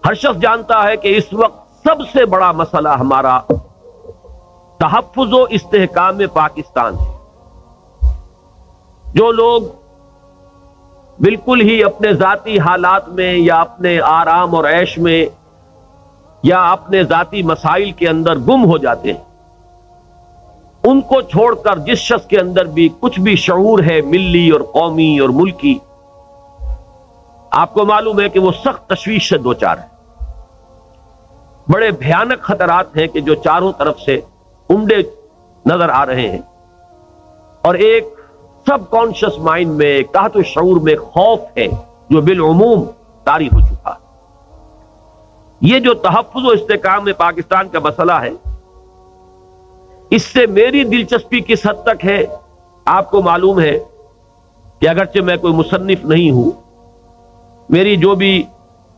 ہر شخص جانتا ہے کہ اس وقت سب سے بڑا مسئلہ ہمارا تحفظ و استحکام پاکستان ہے۔ جو لوگ بالکل ہی اپنے ذاتی حالات میں یا اپنے آرام اور عیش میں یا اپنے ذاتی مسائل کے اندر گم ہو جاتے ہیں، ان کو چھوڑ کر جس شخص کے اندر بھی کچھ بھی شعور ہے ملی اور قومی اور ملکی، آپ کو معلوم ہے کہ وہ سخت تشویش سے دوچار ہے۔ بڑے بھیانک خطرات ہیں کہ جو چاروں طرف سے عمدے نظر آ رہے ہیں، اور ایک سب کانشس مائنڈ میں، ایک تحت شعور میں خوف ہے جو بالعموم طاری ہو چکا ہے۔ یہ جو تحفظ و استحکام پاکستان کا مسئلہ ہے، اس سے میری دلچسپی کس حد تک ہے آپ کو معلوم ہے کہ اگرچہ میں کوئی مصنف نہیں ہوں، میری جو بھی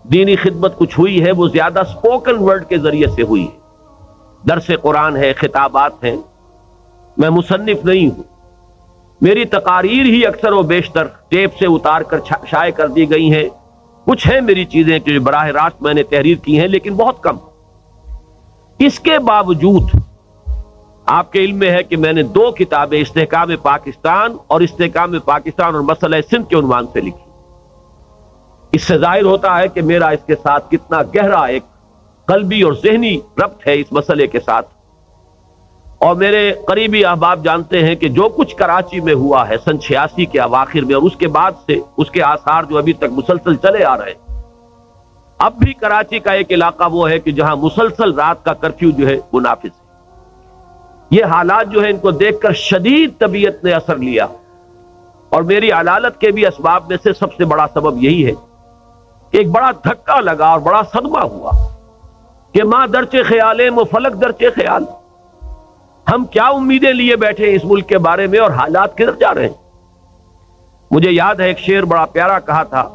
دینی خدمت کچھ ہوئی ہے وہ زیادہ سپوکن ورڈ کے ذریعے سے ہوئی ہے، درس قرآن ہے، خطابات ہیں، میں مصنف نہیں ہوں۔ میری تقاریر ہی اکثر و بیشتر ٹیپ سے اتار کر شائع کر دی گئی ہیں، کچھ ہیں میری چیزیں جو براہ راست میں نے تحریر کی ہیں، لیکن بہت کم۔ اس کے باوجود آپ کے علم میں ہے کہ میں نے 2 کتابیں استحکام پاکستان اور استحکام پاکستان اور مسئلہ سندھ کے عنوان سے لکھی۔ اس سے ظاہر ہوتا ہے کہ میرا اس کے ساتھ کتنا گہرا ایک قلبی اور ذہنی ربط ہے اس مسئلے کے ساتھ۔ اور میرے قریبی احباب جانتے ہیں کہ جو کچھ کراچی میں ہوا ہے سن 86 کے اواخر میں، اور اس کے بعد سے اس کے آثار جو ابھی تک مسلسل چلے آ رہے ہیں۔ اب بھی کراچی کا ایک علاقہ وہ ہے کہ جہاں مسلسل رات کا کرفیو جو ہے وہ نافذ ہے۔ یہ حالات جو ہے ان کو دیکھ کر شدید طبیعت نے اثر لیا، اور میری علالت کے بھی اسباب میں سے سب سے بڑا سبب یہی ہے کہ ایک بڑا دھکا لگا اور بڑا صدمہ ہوا کہ ماں درچے خیال ہے، فلک درچے خیال۔ ہم کیا امیدیں لیے بیٹھے اس ملک کے بارے میں، اور حالات کدھر جا رہے ہیں۔ مجھے یاد ہے ایک شعر بڑا پیارا کہا تھا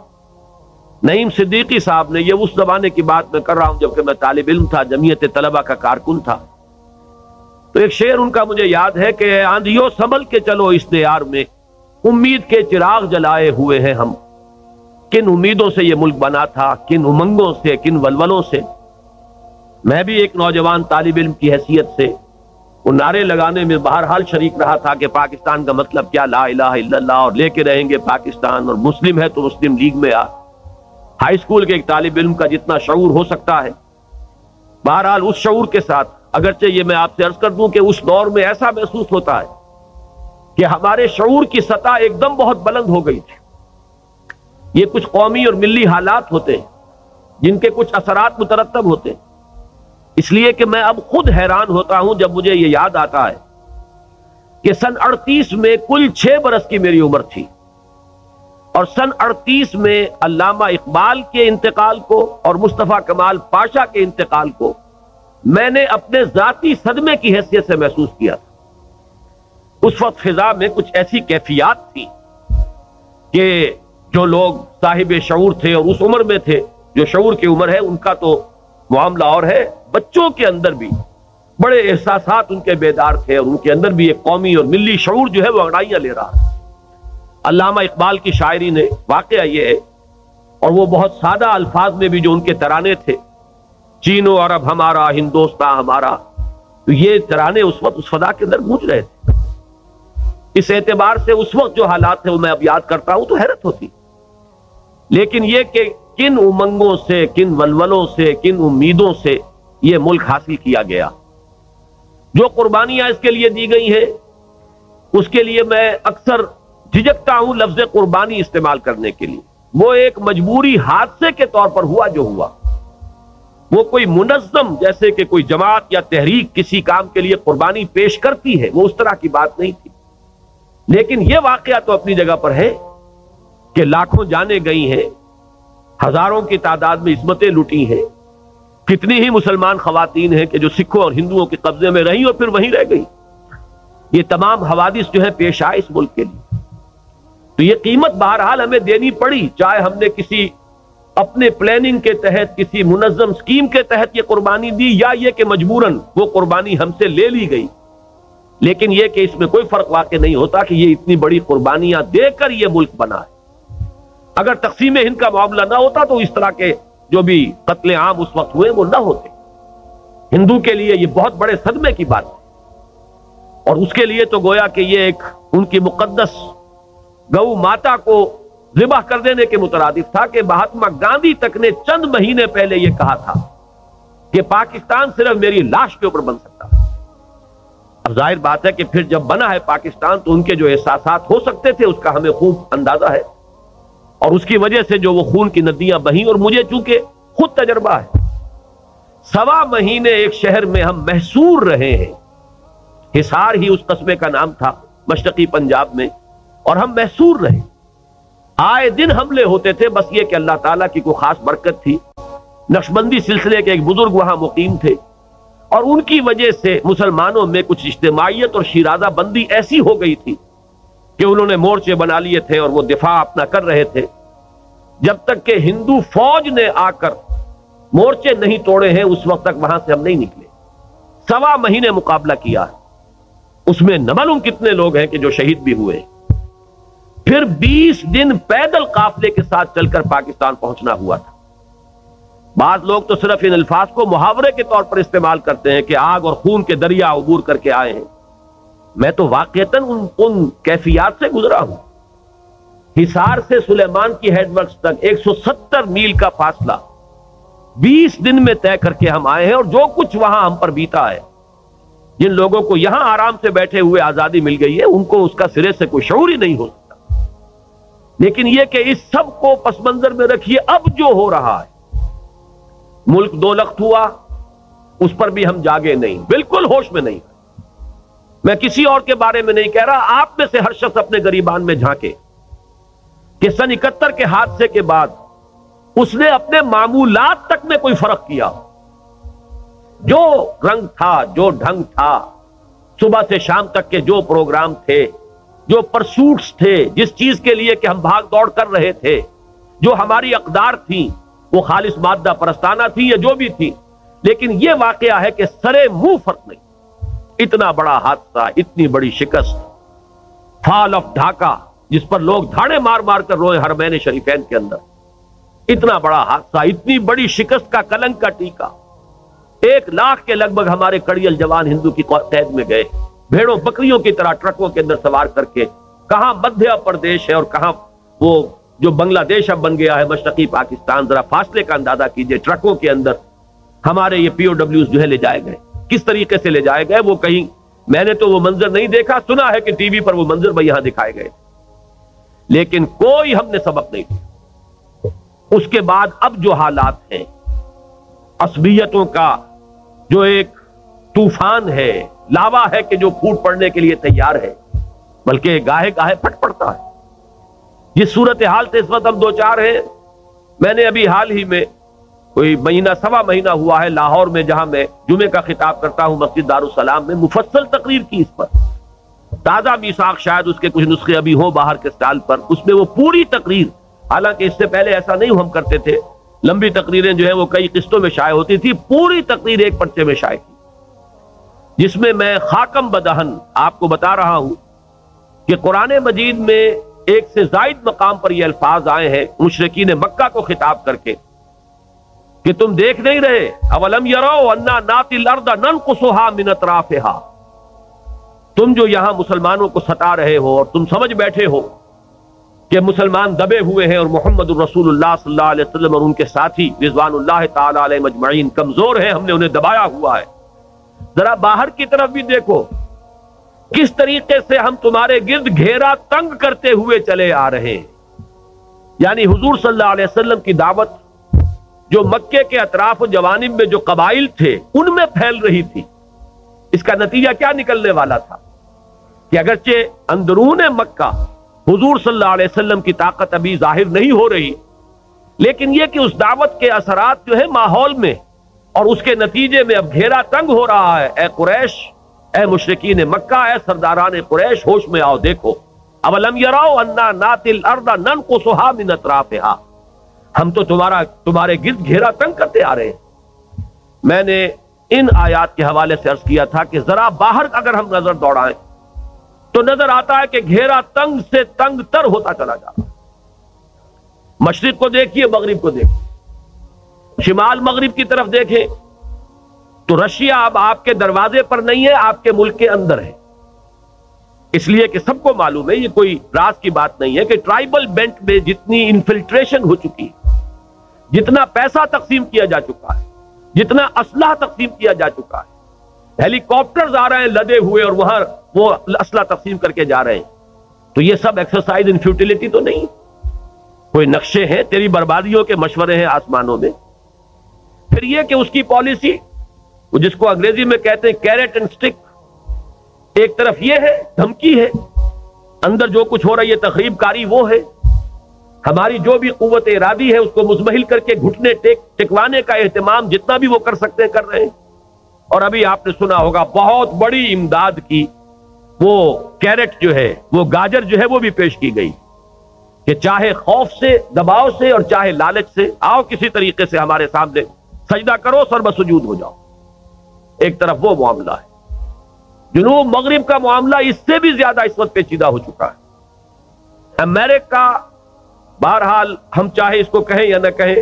نعیم صدیقی صاحب نے، یہ اس زمانے کی بات میں کر رہا ہوں جبکہ میں طالب علم تھا، جمعیت طلبہ کا کارکن تھا۔ تو ایک شعر ان کا مجھے یاد ہے کہ آندھیوں سنبھل کے چلو اس دیار میں، امید کے چراغ جلائے ہوئے ہیں ہم۔ کن امیدوں سے یہ ملک بنا تھا، کن امنگوں سے، کن ولولوں سے۔ میں بھی ایک نوجوان طالب علم کی حیثیت سے وہ نعرے لگانے میں بہرحال شریک رہا تھا کہ پاکستان کا مطلب کیا، لا الہ الا اللہ، اور لے کے رہیں گے پاکستان، اور مسلم ہے تو مسلم لیگ میں آ۔ ہائی اسکول کے ایک طالب علم کا جتنا شعور ہو سکتا ہے، بہرحال اس شعور کے ساتھ، اگرچہ یہ میں آپ سے عرض کر دوں کہ اس دور میں ایسا محسوس ہوتا ہے کہ ہمارے شعور کی سطح ایک دم بہت بلند ہو گئی تھی۔ یہ کچھ قومی اور ملی حالات ہوتے ہیں جن کے کچھ اثرات مترتب ہوتے ہیں، اس لیے کہ میں اب خود حیران ہوتا ہوں جب مجھے یہ یاد آتا ہے کہ سن 38 میں کل 6 برس کی میری عمر تھی، اور سن 38 میں علامہ اقبال کے انتقال کو اور مصطفیٰ کمال پاشا کے انتقال کو میں نے اپنے ذاتی صدمے کی حیثیت سے محسوس کیا تھا۔ اس وقت فضا میں کچھ ایسی کیفیات تھی کہ جو لوگ صاحب شعور تھے اور اس عمر میں تھے جو شعور کی عمر ہے، ان کا تو معاملہ اور ہے، بچوں کے اندر بھی بڑے احساسات ان کے بیدار تھے، اور ان کے اندر بھی ایک قومی اور ملی شعور جو ہے وہ انگڑائیاں لے رہا ہے۔ علامہ اقبال کی شاعری نے، واقعہ یہ ہے، اور وہ بہت سادہ الفاظ میں بھی جو ان کے ترانے تھے، چین و عرب ہمارا، ہندوستان ہمارا، تو یہ ترانے اس وقت اس فضا کے اندر گونج رہے تھے۔ اس اعتبار سے اس وقت جو حالات تھے وہ میں اب یاد کرتا ہوں تو حیرت ہوتی، لیکن یہ کہ کن امنگوں سے، کن ولولوں سے، کن امیدوں سے یہ ملک حاصل کیا گیا، جو قربانیاں اس کے لیے دی گئی ہیں، اس کے لیے میں اکثر جھجکتا ہوں لفظ قربانی استعمال کرنے کے لیے۔ وہ ایک مجبوری حادثے کے طور پر ہوا جو ہوا، وہ کوئی منظم جیسے کہ کوئی جماعت یا تحریک کسی کام کے لیے قربانی پیش کرتی ہے، وہ اس طرح کی بات نہیں تھی۔ لیکن یہ واقعہ تو اپنی جگہ پر ہے کہ لاکھوں جانیں گئی ہیں، ہزاروں کی تعداد میں عصمتیں لوٹی ہیں، کتنی ہی مسلمان خواتین ہیں کہ جو سکھوں اور ہندوؤں کے قبضے میں رہیں اور پھر وہیں رہ گئی۔ یہ تمام حوادث جو ہے پیش آئے اس ملک کے لیے، تو یہ قیمت بہرحال ہمیں دینی پڑی، چاہے ہم نے کسی اپنے پلاننگ کے تحت، کسی منظم سکیم کے تحت یہ قربانی دی، یا یہ کہ مجبوراً وہ قربانی ہم سے لے لی گئی۔ لیکن یہ کہ اس میں کوئی فرق واقع نہیں ہوتا کہ یہ اتنی بڑی قربانیاں دے کر یہ ملک بنا ہے۔ اگر تقسیم ہند کا معاملہ نہ ہوتا تو اس طرح کے جو بھی قتل عام اس وقت ہوئے وہ نہ ہوتے. ہندو کے لیے یہ بہت بڑے صدمے کی بات ہے، اور اس کے لیے تو گویا کہ یہ ایک ان کی مقدس گو ماتا کو ذبح کر دینے کے مترادف تھا کہ مہاتما گاندھی تک نے چند مہینے پہلے یہ کہا تھا کہ پاکستان صرف میری لاش کے اوپر بن سکتا ہے. اب ظاہر بات ہے کہ پھر جب بنا ہے پاکستان تو ان کے جو احساسات ہو سکتے تھے اس کا ہمیں خوب اندازہ ہے، اور اس کی وجہ سے جو وہ خون کی ندیاں بہیں، اور مجھے چونکہ خود تجربہ ہے، 1.25 مہینے ایک شہر میں ہم محصور رہے ہیں، حصار ہی اس قصبے کا نام تھا مشرقی پنجاب میں، اور ہم محصور رہے. آئے دن حملے ہوتے تھے، بس یہ کہ اللہ تعالیٰ کی کوئی خاص برکت تھی، نقشبندی سلسلے کے ایک بزرگ وہاں مقیم تھے، اور ان کی وجہ سے مسلمانوں میں کچھ اجتماعیت اور شیرازہ بندی ایسی ہو گئی تھی کہ انہوں نے مورچے بنا لیے تھے اور وہ دفاع اپنا کر رہے تھے، جب تک کہ ہندو فوج نے آ کر مورچے نہیں توڑے ہیں اس وقت تک وہاں سے ہم نہیں نکلے. 1.25 مہینے مقابلہ کیا ہے، اس میں نہ معلوم کتنے لوگ ہیں کہ جو شہید بھی ہوئے. پھر 20 دن پیدل قافلے کے ساتھ چل کر پاکستان پہنچنا ہوا تھا. بعض لوگ تو صرف ان الفاظ کو محاورے کے طور پر استعمال کرتے ہیں کہ آگ اور خون کے دریا عبور کر کے آئے ہیں. میں تو واقعتاً ان کیفیات سے گزرا ہوں. حصار سے سلیمان کی ہیڈ ورکس تک 170 میل کا فاصلہ 20 دن میں طے کر کے ہم آئے ہیں، اور جو کچھ وہاں ہم پر بیتا ہے، جن لوگوں کو یہاں آرام سے بیٹھے ہوئے آزادی مل گئی ہے، ان کو اس کا سرے سے کوئی شعور ہی نہیں ہو سکتا. لیکن یہ کہ اس سب کو پس منظر میں رکھیے، اب جو ہو رہا ہے، ملک 2 لخت ہوا، اس پر بھی ہم جاگے نہیں، بالکل ہوش میں نہیں. میں کسی اور کے بارے میں نہیں کہہ رہا، آپ میں سے ہر شخص اپنے گریبان میں جھانکے کہ سن 71 کے حادثے کے بعد اس نے اپنے معمولات تک میں کوئی فرق کیا. جو رنگ تھا، جو ڈھنگ تھا، صبح سے شام تک کے جو پروگرام تھے، جو پرسوٹس تھے، جس چیز کے لیے کہ ہم بھاگ دوڑ کر رہے تھے، جو ہماری اقدار تھیں، وہ خالص مادہ پرستانہ تھی یا جو بھی تھی، لیکن یہ واقعہ ہے کہ سرے منہ فرق نہیں. اتنا بڑا حادثہ، اتنی بڑی شکست، فال آف ڈھاکہ جس پر لوگ دھاڑے مار مار کر روئے حرمین شریفین کے اندر، اتنا بڑا حادثہ، اتنی بڑی شکست کا کلنک کا ٹیکا. 1 لاکھ کے لگ بھگ ہمارے کڑیل جوان ہندو کی قید میں گئے، بھیڑوں بکریوں کی طرح ٹرکوں کے اندر سوار کر کے. کہاں مدھیہ پردیش ہے اور کہاں وہ جو بنگلہ دیش اب بن گیا ہے مشرقی پاکستان، ذرا فاصلے کا اندازہ کیجئے. ٹرکوں کے اندر ہمارے یہ پی او ڈبلیوز جو ہے لے جائے گئے. کس طریقے سے لے جائے گئے وہ کہیں میں نے تو وہ منظر نہیں دیکھا، سنا ہے کہ ٹی وی پر وہ منظر بھی یہاں دکھائے گئے، لیکن کوئی ہم نے سبق نہیں دیا. اس کے بعد اب جو حالات ہیں، عصبیتوں کا جو ایک طوفان ہے، لاوا ہے کہ جو پھوٹ پڑنے کے لیے تیار ہے، بلکہ گاہے گاہے پھٹ پڑتا ہے. جس صورتحال سے اس وقت ہم 2-4 ہیں، میں نے ابھی حال ہی میں کوئی مہینہ 1.25 مہینہ ہوا ہے لاہور میں، جہاں میں جمعے کا خطاب کرتا ہوں مسجد دارالسلام میں، مفصل تقریر کی اس پر. تازہ میثاق شاید اس کے کچھ نسخے ابھی ہوں باہر کے سٹال پر، اس میں وہ پوری تقریر، حالانکہ اس سے پہلے ایسا نہیں ہم کرتے تھے، لمبی تقریریں جو ہیں وہ کئی قسطوں میں شائع ہوتی تھی، پوری تقریر ایک پرچے میں شائع کی، جس میں میں خاکم بدہن آپ کو بتا رہا ہوں کہ قرآن مجید میں 1 سے زائد مقام پر یہ الفاظ آئے ہیں مشرکین مکہ کو خطاب کر کے کہ تم دیکھ نہیں رہے، اولم یروا انا ناتی الارض ننقصها من اطرافها، تم جو یہاں مسلمانوں کو ستا رہے ہو اور تم سمجھ بیٹھے ہو کہ مسلمان دبے ہوئے ہیں اور محمد الرسول اللہ صلی اللہ علیہ وسلم اور ان کے ساتھی رضوان اللہ تعالی علیہ مجمعین کمزور ہیں، ہم نے انہیں دبایا ہوا ہے. ذرا باہر کی طرف بھی دیکھو کس طریقے سے ہم تمہارے گرد گھیرا تنگ کرتے ہوئے چلے آ رہے ہیں. یعنی حضور صلی اللہ علیہ وسلم کی دعوت جو مکے کے اطراف و جوانب میں جو قبائل تھے ان میں پھیل رہی تھی، اس کا نتیجہ کیا نکلنے والا تھا کہ اگرچہ اندرون مکہ حضور صلی اللہ علیہ وسلم کی طاقت ابھی ظاہر نہیں ہو رہی، لیکن یہ کہ اس دعوت کے اثرات جو ہے ماحول میں اور اس کے نتیجے میں اب گھیرا تنگ ہو رہا ہے. اے قریش، اے مشرکین مکہ، اے سرداران قریش، ہوش میں آؤ، دیکھو. اولم یروا انا ناتی الارض ننقصها من اطرافها، ہم تو تمہارے گرد گھیرا تنگ کرتے آ رہے ہیں. میں نے ان آیات کے حوالے سے عرض کیا تھا کہ ذرا باہر اگر ہم نظر دوڑائیں تو نظر آتا ہے کہ گھیرا تنگ سے تنگ تر ہوتا چلا جا رہا ہے. مشرق کو دیکھیے، مغرب کو دیکھیے، شمال مغرب کی طرف دیکھیں تو رشیا اب آپ کے دروازے پر نہیں ہے، آپ کے ملک کے اندر ہے، اس لیے کہ سب کو معلوم ہے، یہ کوئی راز کی بات نہیں ہے کہ ٹرائبل بیلٹ میں جتنی انفلٹریشن ہو چکی ہے، جتنا پیسہ تقسیم کیا جا چکا ہے، جتنا اسلحہ تقسیم کیا جا چکا ہے، ہیلی کاپٹرز آ رہے ہیں لدے ہوئے اور وہاں وہ اسلحہ تقسیم کر کے جا رہے ہیں، تو یہ سب ایکسرسائز ان فیوٹیلٹی تو نہیں، کوئی نقشے ہیں، تیری بربادیوں کے مشورے ہیں آسمانوں میں۔ پھر یہ کہ اس کی پالیسی، جس کو انگریزی میں کہتے ہیں کیرٹ اینڈ سٹک، ایک طرف یہ ہے دھمکی ہے، اندر جو کچھ ہو رہی ہے تخریب کاری وہ ہے، ہماری جو بھی قوت ارادی ہے اس کو مزمحل کر کے گھٹنے ٹکوانے کا اہتمام جتنا بھی وہ کر سکتے ہیں کر رہے ہیں۔ اور ابھی آپ نے سنا ہوگا بہت بڑی امداد کی وہ کیرٹ جو ہے، وہ گاجر جو ہے وہ بھی پیش کی گئی کہ چاہے خوف سے، دباؤ سے اور چاہے لالچ سے، آؤ کسی طریقے سے ہمارے سامنے سجدہ کرو، سر بسجود ہو جاؤ۔ ایک طرف وہ معاملہ ہے، جنوب مغرب کا معاملہ اس سے بھی زیادہ اس وقت پیچیدہ ہو چکا ہے۔ امریکہ بہرحال ہم چاہے اس کو کہیں یا نہ کہیں،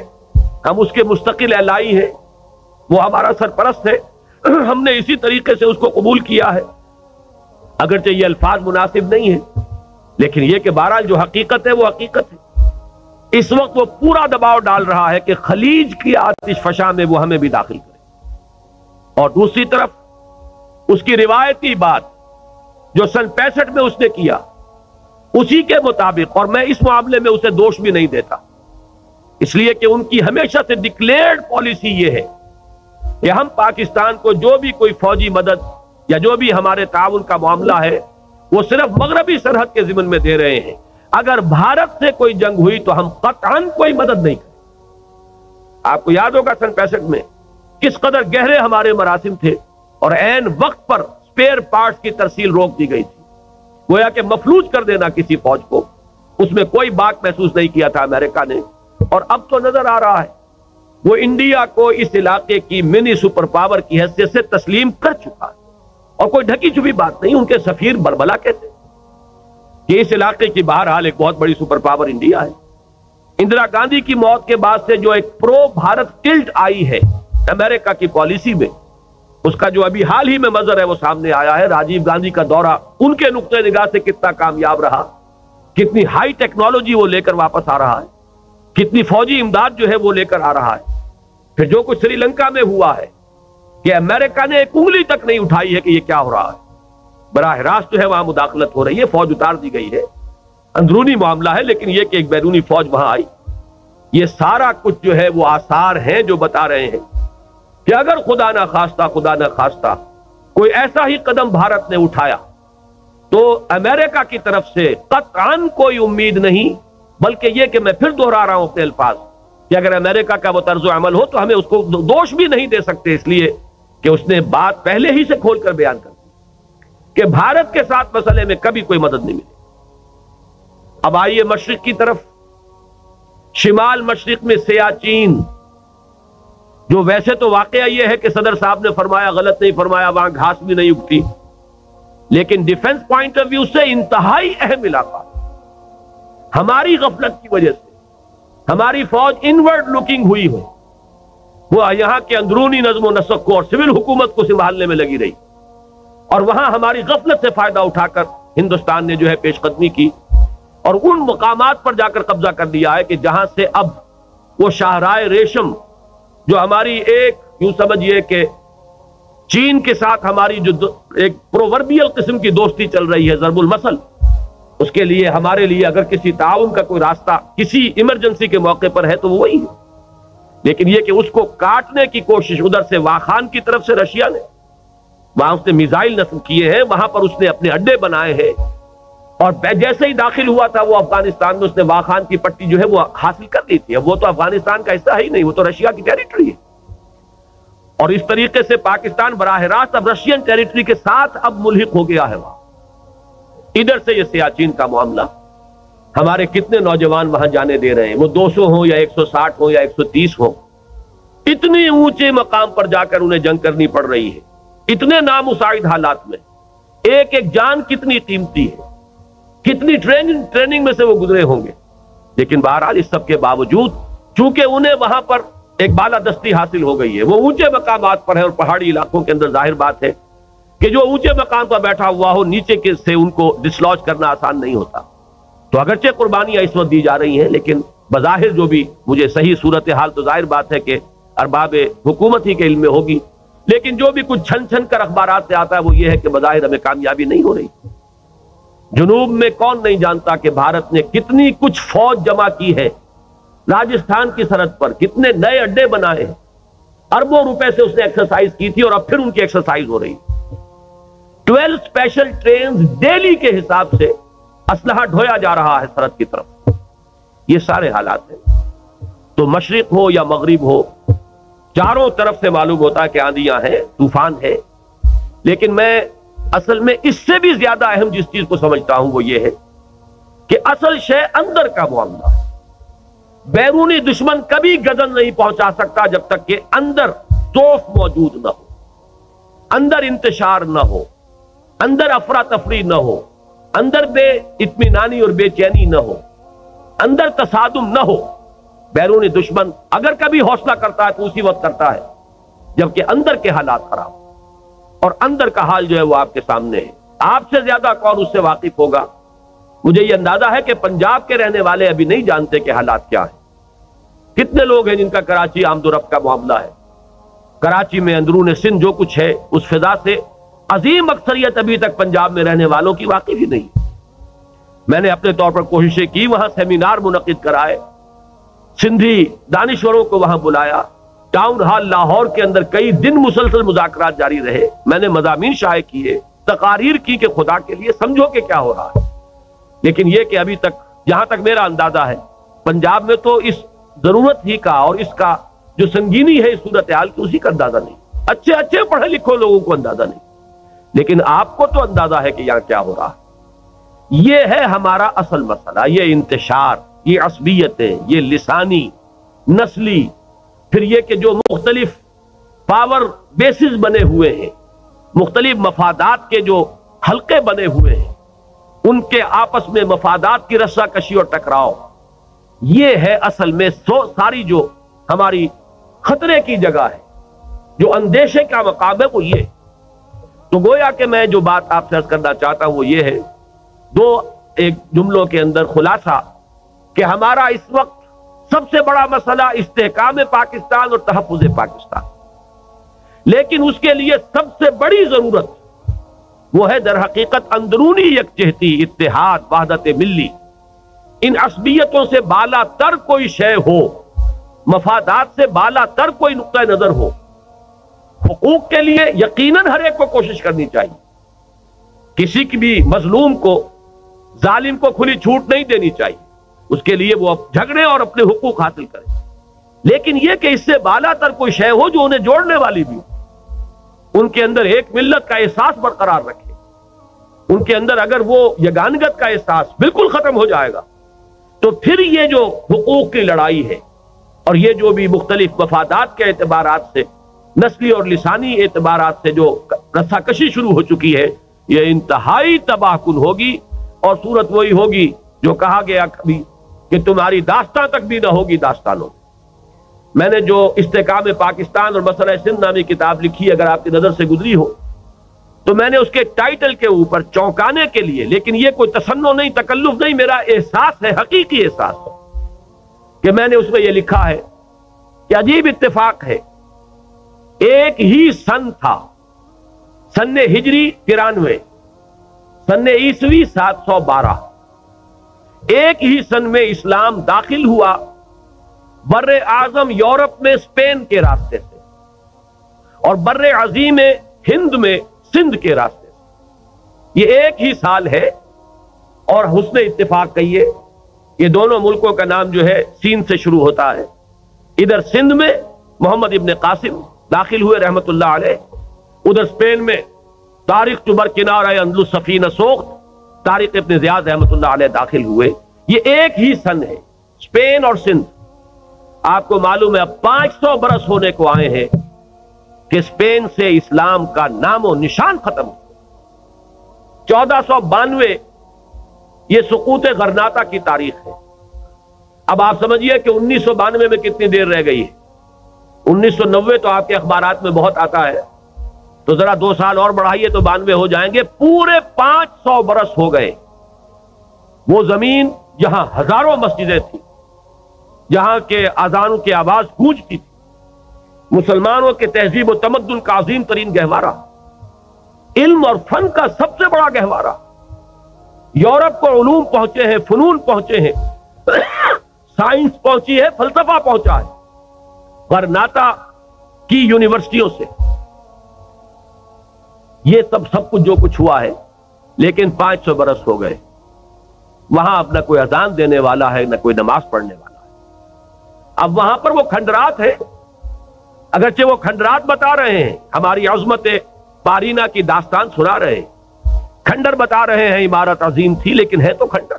ہم اس کے مستقل الائی ہیں، وہ ہمارا سرپرست ہے، ہم نے اسی طریقے سے اس کو قبول کیا ہے، اگرچہ یہ الفاظ مناسب نہیں ہیں، لیکن یہ کہ بہرحال جو حقیقت ہے وہ حقیقت ہے۔ اس وقت وہ پورا دباؤ ڈال رہا ہے کہ خلیج کی آتش فشاں میں وہ ہمیں بھی داخل کرے، اور دوسری طرف اس کی روایتی بات جو سن 65 میں اس نے کیا اسی کے مطابق، اور میں اس معاملے میں اسے دوش بھی نہیں دیتا، اس لیے کہ ان کی ہمیشہ سے ڈکلیئرڈ پالیسی یہ ہے کہ ہم پاکستان کو جو بھی کوئی فوجی مدد یا جو بھی ہمارے تعاون کا معاملہ ہے وہ صرف مغربی سرحد کے ضمن میں دے رہے ہیں، اگر بھارت سے کوئی جنگ ہوئی تو ہم قطعاً کوئی مدد نہیں کریں۔ آپ کو یاد ہوگا سن 65 میں کس قدر گہرے ہمارے مراسم تھے، اور عین وقت پر سپیئر پارٹس کی ترسیل روک دی گئی تھی، گویا کہ مفلوج کر دینا کسی فوج کو، اس میں کوئی باک محسوس نہیں کیا تھا امریکہ نے۔ اور اب تو نظر آ رہا ہے وہ انڈیا کو اس علاقے کی منی سپر پاور کی حیثیت سے تسلیم کر چکا ہے، اور کوئی ڈھکی چھپی بات نہیں، ان کے سفیر بربلا کہتے ہیں کہ اس علاقے کی بہرحال ایک بہت بڑی سپر پاور انڈیا ہے۔ اندرا گاندھی کی موت کے بعد سے جو ایک پرو بھارت ٹلٹ آئی ہے امریکہ کی پالیسی میں، اس کا جو ابھی حال ہی میں منظر ہے وہ سامنے آیا ہے۔ راجیو گاندھی کا دورہ ان کے نقطۂ نگاہ سے کتنا کامیاب رہا، کتنی ہائی ٹیکنالوجی وہ لے کر واپس آ رہا ہے، کتنی فوجی امداد جو ہے وہ لے کر آ رہا ہے۔ پھر جو کچھ سری لنکا میں ہوا ہے کہ امریکہ نے ایک انگلی تک نہیں اٹھائی ہے کہ یہ کیا ہو رہا ہے، براہ راست جو ہے وہاں مداخلت ہو رہی ہے، فوج اتار دی گئی ہے، اندرونی معاملہ ہے، لیکن یہ کہ ایک بیرونی فوج وہاں آئی، یہ سارا کچھ جو ہے وہ آثار ہیں جو بتا رہے ہیں کہ اگر خدا نہ خواستہ کوئی ایسا ہی قدم بھارت نے اٹھایا تو امریکہ کی طرف سے قطعاً کوئی امید نہیں، بلکہ یہ کہ میں پھر دوہرا رہا ہوں اپنے الفاظ کہ اگر امریکہ کا وہ طرز عمل ہو تو ہمیں اس کو دوش بھی نہیں دے سکتے، اس لیے کہ اس نے بات پہلے ہی سے کھول کر بیان کر دی کہ بھارت کے ساتھ مسئلے میں کبھی کوئی مدد نہیں ملے۔ اب آئیے مشرق کی طرف، شمال مشرق میں سیاچین، جو ویسے تو واقعہ یہ ہے کہ صدر صاحب نے فرمایا غلط نہیں فرمایا، وہاں گھاس بھی نہیں اگتی، لیکن ڈیفنس پوائنٹ آف ویو سے انتہائی اہم علاقہ، ہماری غفلت کی وجہ سے ہماری فوج انورڈ لوکنگ ہوئی ہو، وہ یہاں کے اندرونی نظم و نسق کو اور سول حکومت کو سنبھالنے میں لگی رہی، اور وہاں ہماری غفلت سے فائدہ اٹھا کر ہندوستان نے جو ہے پیش قدمی کی اور ان مقامات پر جا کر قبضہ کر دیا ہے کہ جہاں سے اب وہ شاہراہ ریشم جو ہماری ایک یوں سمجھیے کہ چین کے ساتھ ہماری جو ایک پرووربیل قسم کی دوستی چل رہی ہے، ضرب المثل، اس کے لیے ہمارے لیے اگر کسی تعاون کا کوئی راستہ کسی ایمرجنسی کے موقع پر ہے تو وہ وہی ہے، لیکن یہ کہ اس کو کاٹنے کی کوشش ادھر سے واخان کی طرف سے رشیا نے، وہاں اس نے میزائل نصب کیے ہیں، وہاں پر اس نے اپنے اڈے بنائے ہیں، اور جیسے ہی داخل ہوا تھا وہ افغانستان میں اس نے واخان کی پٹی جو ہے وہ حاصل کر لی تھی، اب وہ تو افغانستان کا حصہ ہی نہیں، وہ تو رشیا کی ٹیریٹری ہے، اور اس طریقے سے پاکستان براہ راست اب رشین ٹیریٹری کے ساتھ اب ملحق ہو گیا ہے وہاں۔ ادھر سے یہ سیاچین کا معاملہ، ہمارے کتنے نوجوان وہاں جانے دے رہے ہیں، وہ 200 ہوں یا 160 ہوں یا 130 ہوں، اتنی اونچے مقام پر جا کر انہیں جنگ کرنی پڑ رہی ہے، اتنے نامساعد حالات میں، ایک ایک جان کتنی قیمتی ہے، کتنی ٹریننگ میں سے وہ گزرے ہوں گے، لیکن بہرحال اس سب کے باوجود چونکہ انہیں وہاں پر ایک بالادستی حاصل ہو گئی ہے، وہ اونچے مقامات پر ہے، اور پہاڑی علاقوں کے اندر ظاہر بات ہے کہ جو اونچے مقام پر بیٹھا ہوا ہو نیچے کے سے ان کو ڈسلوج کرنا آسان نہیں ہوتا. تو اگرچہ قربانیاں اس وقت دی جا رہی ہیں، لیکن بظاہر جو بھی مجھے صحیح صورتحال تو ظاہر بات ہے کہ ارباب حکومت ہی کے علم میں ہوگی، لیکن جو بھی کچھ چھن چھن کر اخبارات سے آتا ہے وہ یہ ہے کہ بظاہر ہمیں کامیابی نہیں ہو رہی. جنوب میں کون نہیں جانتا کہ بھارت نے کتنی کچھ فوج جمع کی ہے، راجستھان کی سرحد پر کتنے نئے اڈے بنائے ہیں، اربوں روپے سے اس نے ایکسرسائز کی تھی اور اب پھر ان کی ایکسرسائز ہو رہی. 12 اسپیشل ٹرینز ڈیلی کے حساب سے اسلحہ ڈھویا جا رہا ہے سرحد کی طرف. یہ سارے حالات ہیں. تو مشرق ہو یا مغرب ہو، چاروں طرف سے معلوم ہوتا ہے کہ آندیاں ہیں، طوفان ہے. لیکن میں اصل میں اس سے بھی زیادہ اہم جس چیز کو سمجھتا ہوں وہ یہ ہے کہ اصل شے اندر کا معاملہ ہے. بیرونی دشمن کبھی گزن نہیں پہنچا سکتا جب تک کہ اندر خوف موجود نہ ہو، اندر انتشار نہ ہو، اندر افراتفری نہ ہو، اندر بے اطمینانی اور بے چینی نہ ہو، اندر تصادم نہ ہو. بیرونی دشمن اگر کبھی حوصلہ کرتا ہے تو اسی وقت کرتا ہے جبکہ اندر کے حالات خراب، اور اندر کا حال جو ہے وہ آپ کے سامنے ہے. آپ سے زیادہ کون اس سے واقف ہوگا؟ مجھے یہ اندازہ ہے کہ پنجاب کے رہنے والے ابھی نہیں جانتے کہ حالات کیا ہیں. کتنے لوگ ہیں جن کا کراچی آمد و رفت کا معاملہ ہے، کراچی میں اندرون سندھ جو کچھ ہے اس فضا سے عظیم اکثریت ابھی تک پنجاب میں رہنے والوں کی واقف ہی نہیں. میں نے اپنے طور پر کوششیں کی، وہاں سیمینار منعقد کرائے، سندھی دانشوروں کو وہاں بلایا، ٹاؤن ہال لاہور کے اندر کئی دن مسلسل مذاکرات جاری رہے. میں نے مضامین شائع کیے، تقاریر کی کہ خدا کے لیے سمجھو کہ کیا ہو رہا ہے. لیکن یہ کہ ابھی تک جہاں تک میرا اندازہ ہے پنجاب میں تو اس ضرورت ہی کا اور اس کا جو سنگینی ہے اس صورتحال کی اسی کا اندازہ نہیں. اچھے پڑھے لکھے لوگوں کو اندازہ نہیں، لیکن آپ کو تو اندازہ ہے کہ یہاں کیا ہو رہا ہے. یہ ہے ہمارا اصل مسئلہ، یہ انتشار، یہ عصبیتیں، یہ لسانی، نسلی، پھر یہ کہ جو مختلف پاور بیسز بنے ہوئے ہیں، مختلف مفادات کے جو حلقے بنے ہوئے ہیں، ان کے آپس میں مفادات کی رسا کشی اور ٹکراؤ، یہ ہے اصل میں ساری جو ہماری خطرے کی جگہ ہے، جو اندیشے کا مقام ہے وہ یہ. تو گویا کہ میں جو بات آپ سے عرض کرنا چاہتا ہوں وہ یہ ہے، دو ایک جملوں کے اندر خلاصہ، کہ ہمارا اس وقت سب سے بڑا مسئلہ استحکام پاکستان اور تحفظ پاکستان، لیکن اس کے لیے سب سے بڑی ضرورت وہ ہے در حقیقت اندرونی یکجہتی، اتحاد، وحدت ملی. ان عصبیتوں سے بالا تر کوئی شے ہو، مفادات سے بالا تر کوئی نقطہ نظر ہو. حقوق کے لیے یقیناً ہر ایک کو کوشش کرنی چاہیے، کسی کی بھی مظلوم کو، ظالم کو کھلی چھوٹ نہیں دینی چاہیے، اس کے لیے وہ جھگڑے اور اپنے حقوق حاصل کرے. لیکن یہ کہ اس سے بالا تر کوئی شے ہو جو انہیں جوڑنے والی بھی ہو، ان کے اندر ایک ملت کا احساس برقرار رکھے. ان کے اندر اگر وہ یگانگت کا احساس بالکل ختم ہو جائے گا تو پھر یہ جو حقوق کی لڑائی ہے اور یہ جو بھی مختلف مفادات کے اعتبارات سے، نسلی اور لسانی اعتبارات سے جو رسا کشی شروع ہو چکی ہے، یہ انتہائی تباہ کن ہوگی. اور صورت وہی ہوگی جو کہا گیا کبھی کہ تمہاری داستان تک بھی نہ ہوگی داستانوں. میں نے جو استحکام پاکستان اور مسئلہ سندھ نامی کتاب لکھی، اگر آپ کی نظر سے گزری ہو تو میں نے اس کے ٹائٹل کے اوپر چونکانے کے لیے، لیکن یہ کوئی تصنع نہیں، تکلف نہیں، میرا احساس ہے، حقیقی احساس ہے، کہ میں نے اس میں یہ لکھا ہے کہ عجیب اتفاق ہے، ایک ہی سن تھا، سن ہجری 93، سن عیسوی 712، ایک ہی سن میں اسلام داخل ہوا بر اعظم یورپ میں اسپین کے راستے سے، اور بر عظیم ہند میں سندھ کے راستے سے. یہ ایک ہی سال ہے، اور حسن اتفاق کہیے یہ دونوں ملکوں کا نام جو ہے سین سے شروع ہوتا ہے. ادھر سندھ میں محمد ابن قاسم داخل ہوئے رحمت اللہ علیہ، ادھر اسپین میں طارق چبر کنارہ اندلس سفینہ سوخت طارق ابن زیاد رحمت اللہ علیہ داخل ہوئے. یہ ایک ہی سن ہے، اسپین اور سندھ. آپ کو معلوم ہے اب 500 برس ہونے کو آئے ہیں کہ اسپین سے اسلام کا نام و نشان ختم ہو. 1492 یہ سقوط غرناطہ کی تاریخ ہے. اب آپ سمجھیے کہ 1992 میں کتنی دیر رہ گئی ہے. 1990 تو آپ کے اخبارات میں بہت آتا ہے، تو ذرا 2 سال اور بڑھائیے تو 92 ہو جائیں گے. پورے 500 برس ہو گئے وہ زمین جہاں ہزاروں مسجدیں تھیں، جہاں کے اذانوں کی آواز گونجتی تھی، مسلمانوں کے تہذیب و تمدن کا عظیم ترین گہوارہ، علم اور فن کا سب سے بڑا گہوارہ. یورپ کو علوم پہنچے ہیں، فنون پہنچے ہیں، سائنس پہنچی ہے، فلسفہ پہنچا ہے، غرناطہ کی یونیورسٹیوں سے. یہ سب کچھ جو کچھ ہوا ہے، لیکن 500 برس ہو گئے. وہاں اب نہ کوئی اذان دینے والا ہے، نہ کوئی نماز پڑھنے والا ہے. اب وہاں پر وہ کھنڈرات ہے، اگرچہ وہ کھنڈرات بتا رہے ہیں، ہماری عظمت پارینہ کی داستان سنا رہے ہیں، کھنڈر بتا رہے ہیں عمارت عظیم تھی، لیکن ہے تو کھنڈر.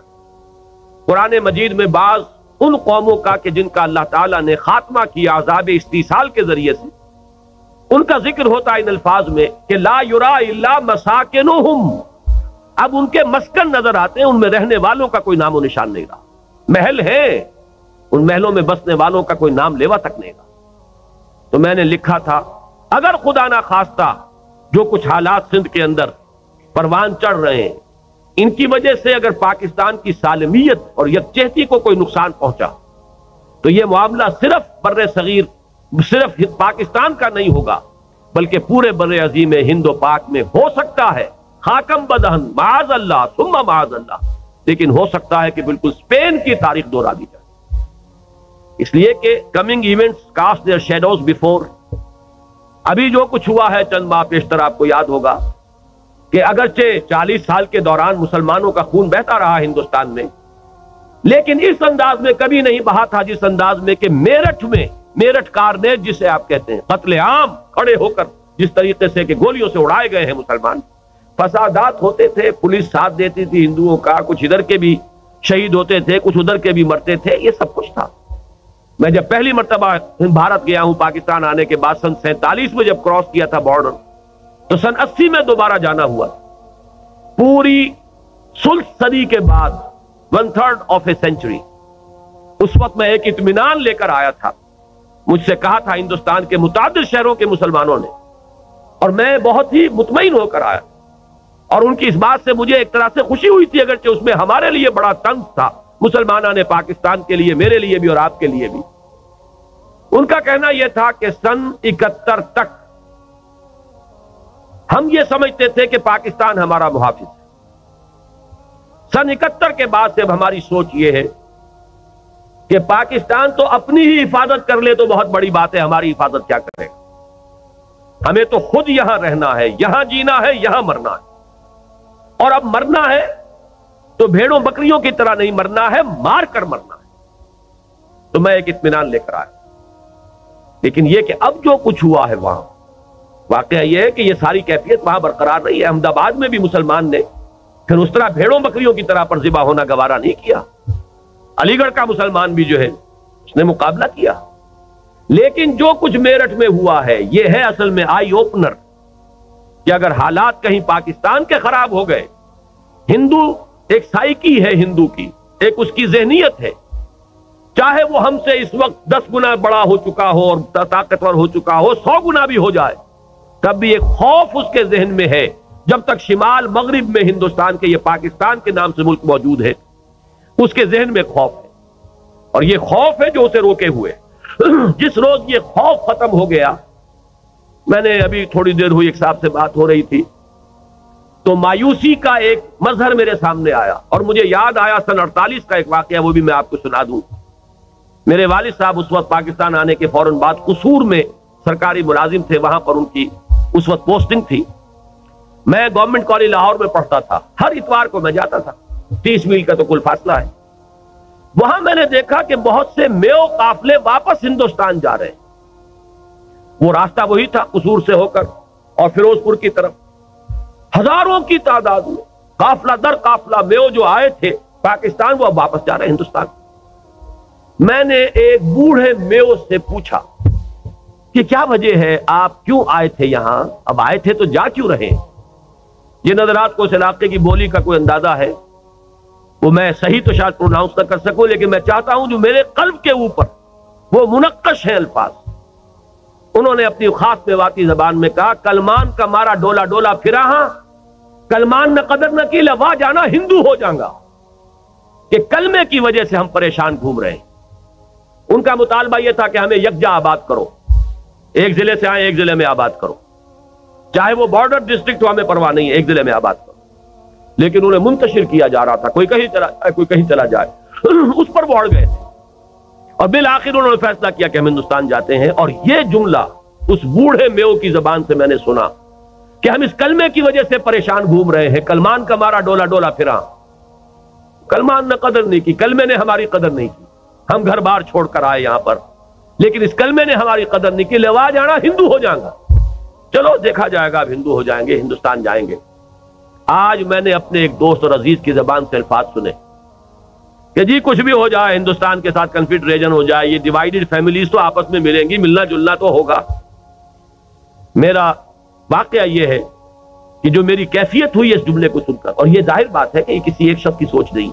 قرآن مجید میں بعض ان قوموں کا کہ جن کا اللہ تعالیٰ نے خاتمہ کیا عذاب استیصال کے ذریعے سے، ان کا ذکر ہوتا ہے ان الفاظ میں کہ لا یرا الا مساکنہم. اب ان کے مسکن نظر آتے ہیں، ان میں رہنے والوں کا کوئی نام و نشان نہیں رہا. محل ہے، ان محلوں میں بسنے والوں کا کوئی نام لیوا تک نہیں رہا. تو میں نے لکھا تھا اگر خدا نہ خواستہ جو کچھ حالات سندھ کے اندر پروان چڑھ رہے ہیں، ان کی وجہ سے اگر پاکستان کی سالمیت اور یکجہتی کو کوئی نقصان پہنچا تو یہ معاملہ صرف بر صغیر، صرف پاکستان کا نہیں ہوگا، بلکہ پورے بر عظیم ہند و پاک میں ہو سکتا ہے. خاکم بدہن معاذ اللہ ثم معاذ اللہ، لیکن ہو سکتا ہے کہ بالکل اسپین کی تاریخ دہرا دی جائے. اس لیے کہ coming events cast their shadows before. ابھی جو کچھ ہوا ہے چند ماہ پیشتر، آپ کو یاد ہوگا کہ اگرچہ 40 سال کے دوران مسلمانوں کا خون بہتا رہا ہندوستان میں، لیکن اس انداز میں کبھی نہیں بہا تھا جس انداز میں کہ میرٹھ میں، میرٹھ کارنیج جسے آپ کہتے ہیں، قتل عام کھڑے ہو کر جس طریقے سے کہ گولیوں سے اڑائے گئے ہیں مسلمان. فسادات ہوتے تھے، پولیس ساتھ دیتی تھی ہندوؤں کا، کچھ ادھر کے بھی شہید ہوتے تھے، کچھ ادھر کے بھی مرتے تھے، یہ سب کچھ تھا. میں جب پہلی مرتبہ بھارت گیا ہوں پاکستان آنے کے بعد، سن 47 میں جب کراس کیا تھا بارڈر، تو سن 80 میں دوبارہ جانا ہوا. پوری ثلث صدی کے بعد، 1/3 آف اے سینچری، اس وقت میں ایک اطمینان لے کر آیا تھا. مجھ سے کہا تھا ہندوستان کے متعدد شہروں کے مسلمانوں نے، اور میں بہت ہی مطمئن ہو کر آیا، اور ان کی اس بات سے مجھے ایک طرح سے خوشی ہوئی تھی، اگرچہ اس میں ہمارے لیے بڑا طنز تھا، مسلمانوں نے پاکستان کے لیے، میرے لیے بھی اور آپ کے لیے بھی. ان کا کہنا یہ تھا کہ سن 71 تک ہم یہ سمجھتے تھے کہ پاکستان ہمارا محافظ ہے. سن 71 کے بعد سے اب ہماری سوچ یہ ہے کہ پاکستان تو اپنی ہی حفاظت کر لے تو بہت بڑی بات ہے، ہماری حفاظت کیا کرے گا. ہمیں تو خود یہاں رہنا ہے، یہاں جینا ہے، یہاں مرنا ہے. اور اب مرنا ہے تو بھیڑوں بکریوں کی طرح نہیں مرنا ہے، مار کر مرنا ہے. تو میں ایک اطمینان لے کر آیا. لیکن یہ کہ اب جو کچھ ہوا ہے وہاں، واقعہ یہ ہے کہ یہ ساری کیفیت وہاں برقرار رہی ہے. احمد آباد میں بھی مسلمان نے پھر اس طرح بھیڑوں بکریوں کی طرح پر ذبح ہونا گوارا نہیں کیا. علی گڑھ کا مسلمان بھی جو ہے اس نے مقابلہ کیا. لیکن جو کچھ میرٹھ میں ہوا ہے یہ ہے اصل میں آئی اوپنر کہ اگر حالات کہیں پاکستان کے خراب ہو گئے، ہندو ایک سائیکی ہے، ہندو کی ایک اس کی ذہنیت ہے، چاہے وہ ہم سے اس وقت 10 گنا بڑا ہو چکا ہو اور طاقتور ہو چکا ہو، 100 گنا بھی ہو جائے، تب بھی ایک خوف اس کے ذہن میں ہے. جب تک شمال مغرب میں ہندوستان کے، یہ پاکستان کے نام سے ملک موجود ہے، اس کے ذہن میں خوف ہے. اور یہ خوف ہے جو اسے روکے ہوئے. جس روز یہ خوف ختم ہو گیا، میں نے ابھی تھوڑی دیر ہوئی ایک صاحب سے بات ہو رہی تھی تو مایوسی کا ایک مظہر میرے سامنے آیا، اور مجھے یاد آیا سن 48 کا ایک واقعہ، وہ بھی میں آپ کو سنا دوں. میرے والد صاحب اس وقت پاکستان آنے کے فوراً بعد قصور میں سرکاری ملازم تھے، وہاں پر ان کی اس وقت پوسٹنگ تھی. میں گورنمنٹ کالج لاہور میں پڑھتا تھا، ہر اتوار کو میں جاتا تھا، 30 میل کا تو کل فاصلہ ہے. وہاں میں نے دیکھا کہ بہت سے میو قافلے واپس ہندوستان جا رہے ہیں. وہ راستہ وہی تھا قصور سے ہو کر اور فیروزپور کی طرف. ہزاروں کی تعداد میں قافلہ در قافلہ میو جو آئے تھے پاکستان، وہ اب واپس جا رہے ہیں ہندوستان. میں نے ایک بوڑھے میو سے پوچھا کہ کیا وجہ ہے، آپ کیوں آئے تھے یہاں، اب آئے تھے تو جا کیوں رہے؟ یہ نظرات کو اس علاقے کی بولی کا کوئی اندازہ ہے، وہ میں صحیح تو شاید پروناؤنس نہ کر سکوں، لیکن میں چاہتا ہوں جو میرے قلب کے اوپر وہ منقش ہیں الفاظ، انہوں نے اپنی خاص میواتی زبان میں کہا کلمان کا مارا ڈولا ڈولا پھرا ہاں کلمان نہ قدر نہ کی لوا جانا ہندو ہو جاؤں گا کہ کلمے کی وجہ سے ہم پریشان گھوم رہے ہیں. ان کا مطالبہ یہ تھا کہ ہمیں یکجا آباد کرو, ایک ضلع سے آئے ایک ضلع میں آباد کرو, چاہے وہ بارڈر ڈسٹرکٹ ہو ہمیں پرواہ نہیں ہے, ایک ضلع میں آباد کرو. لیکن انہیں منتشر کیا جا رہا تھا, کوئی کہیں چلا جائے کوئی کہیں چلا جائے. اس پر وہ اڑ گئے تھے اور بالآخر انہوں نے فیصلہ کیا کہ ہم ہندوستان جاتے ہیں. اور یہ جملہ اس بوڑھے میو کی زبان سے میں نے سنا کہ ہم اس کلمے کی وجہ سے پریشان گھوم رہے ہیں, کلمان کا مارا ڈولا ڈولا پھرا. کلمان نے قدر نہیں کی, کلمے نے ہماری قدر نہیں کی, ہم گھر بار چھوڑ کر آئے یہاں پر, لیکن اس کلمے نے ہماری قدر نہیں کی, لوا جانا ہندو ہو جائیں گا. چلو دیکھا جائے گا, اب ہندو ہو جائیں گے, ہندوستان جائیں گے. آج میں نے اپنے ایک دوست اور عزیز کی زبان سے الفاظ سنے کہ جی کچھ بھی ہو جائے, ہندوستان کے ساتھ کنفیڈریشن ہو جائے, یہ ڈیوائیڈڈ فیملیز تو آپس میں ملیں گی, ملنا جلنا تو ہوگا. میرا واقعہ یہ ہے کہ جو میری کیفیت ہوئی اس جملے کو سن کر, اور یہ ظاہر بات ہے کہ یہ کسی ایک شخص کی سوچ نہیں,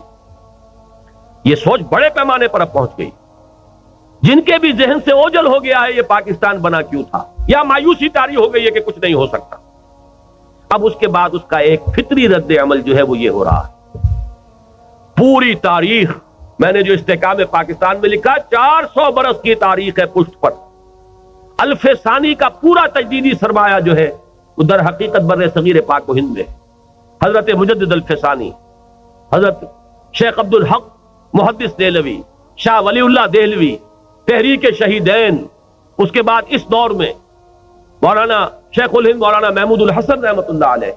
یہ سوچ بڑے پیمانے پر اب پہنچ گئی. جن کے بھی ذہن سے اوجل ہو گیا ہے یہ پاکستان بنا کیوں تھا, یا مایوسی طاری ہو گئی ہے کہ کچھ نہیں ہو سکتا, اب اس کے بعد اس کا ایک فطری رد عمل جو ہے وہ یہ ہو رہا ہے. پوری تاریخ میں نے جو استحکام پاکستان میں لکھا 400 برس کی تاریخ ہے پشت پر. الف ثانی کا پورا تجدیدی سرمایہ جو ہے وہ در حقیقت بر صغیر پاک و ہند میں حضرت مجدد الف ثانی, حضرت شیخ عبد الحق محدث دہلوی, شاہ ولی اللہ دہلوی, تحریک شہیدین, اس کے بعد اس دور میں مولانا شیخ الہند مولانا محمود الحسن رحمۃ اللہ علیہ,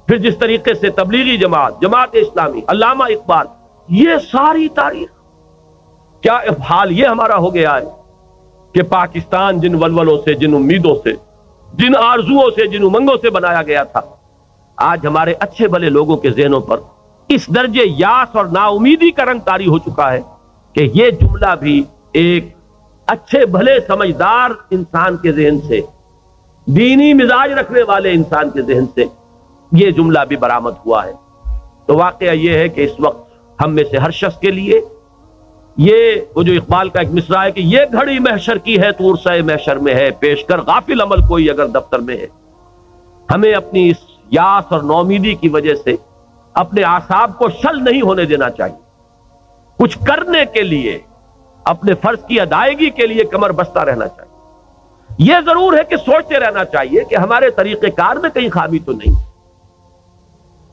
پھر جس طریقے سے تبلیغی جماعت, جماعت اسلامی, علامہ اقبال, یہ ساری تاریخ. کیا حال یہ ہمارا ہو گیا ہے کہ پاکستان جن ولولوں سے, جن امیدوں سے, جن آرزوؤں سے, جن امنگوں سے بنایا گیا تھا, آج ہمارے اچھے بھلے لوگوں کے ذہنوں پر اس درجے یاس اور نا امیدی کا رنگ طاری ہو چکا ہے کہ یہ جملہ بھی ایک اچھے بھلے سمجھدار انسان کے ذہن سے, دینی مزاج رکھنے والے انسان کے ذہن سے یہ جملہ بھی برآمد ہوا ہے. تو واقعہ یہ ہے کہ اس وقت ہم میں سے ہر شخص کے لیے یہ وہ جو اقبال کا ایک مصرع ہے کہ یہ گھڑی محشر کی ہے تو عرصہ محشر میں ہے, پیش کر غافل عمل کوئی اگر دفتر میں ہے. ہمیں اپنی اس یاس اور نومیدی کی وجہ سے اپنے اعصاب کو شل نہیں ہونے دینا چاہیے. کچھ کرنے کے لیے, اپنے فرض کی ادائیگی کے لیے کمر بستہ رہنا چاہیے. یہ ضرور ہے کہ سوچتے رہنا چاہیے کہ ہمارے طریقہ کار میں کہیں خامی تو نہیں.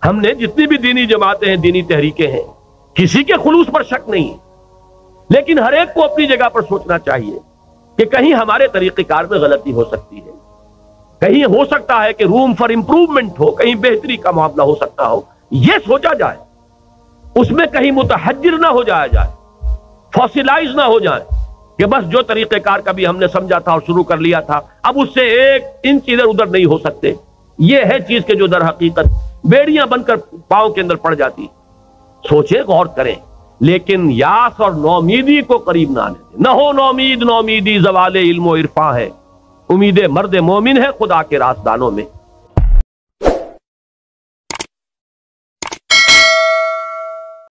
ہم نے جتنی بھی دینی جماعتیں ہیں, دینی تحریکیں ہیں, کسی کے خلوص پر شک نہیں, لیکن ہر ایک کو اپنی جگہ پر سوچنا چاہیے کہ کہیں ہمارے طریقہ کار میں غلطی ہو سکتی ہے, کہیں ہو سکتا ہے کہ روم فار امپروومنٹ ہو, کہیں بہتری کا معاملہ ہو سکتا ہو. یہ سوچا جائے, اس میں کہیں متحجر نہ ہو جایا جائے, فاسلائز نہ ہو جائے کہ بس جو طریقہ کار کبھی ہم نے سمجھا تھا اور شروع کر لیا تھا اب اس سے ایک انچ ادھر ادھر نہیں ہو سکتے. یہ ہے چیز کہ جو در حقیقت بیڑیاں بن کر پاؤں کے اندر پڑ جاتی. سوچیں, غور کریں, لیکن یاس اور نومیدی کو قریب نہ آنے دیں. نہ ہو نومید, نومیدی زوال علم و عرفاں ہے, امید مرد مومن ہے خدا کے رازدانوں میں.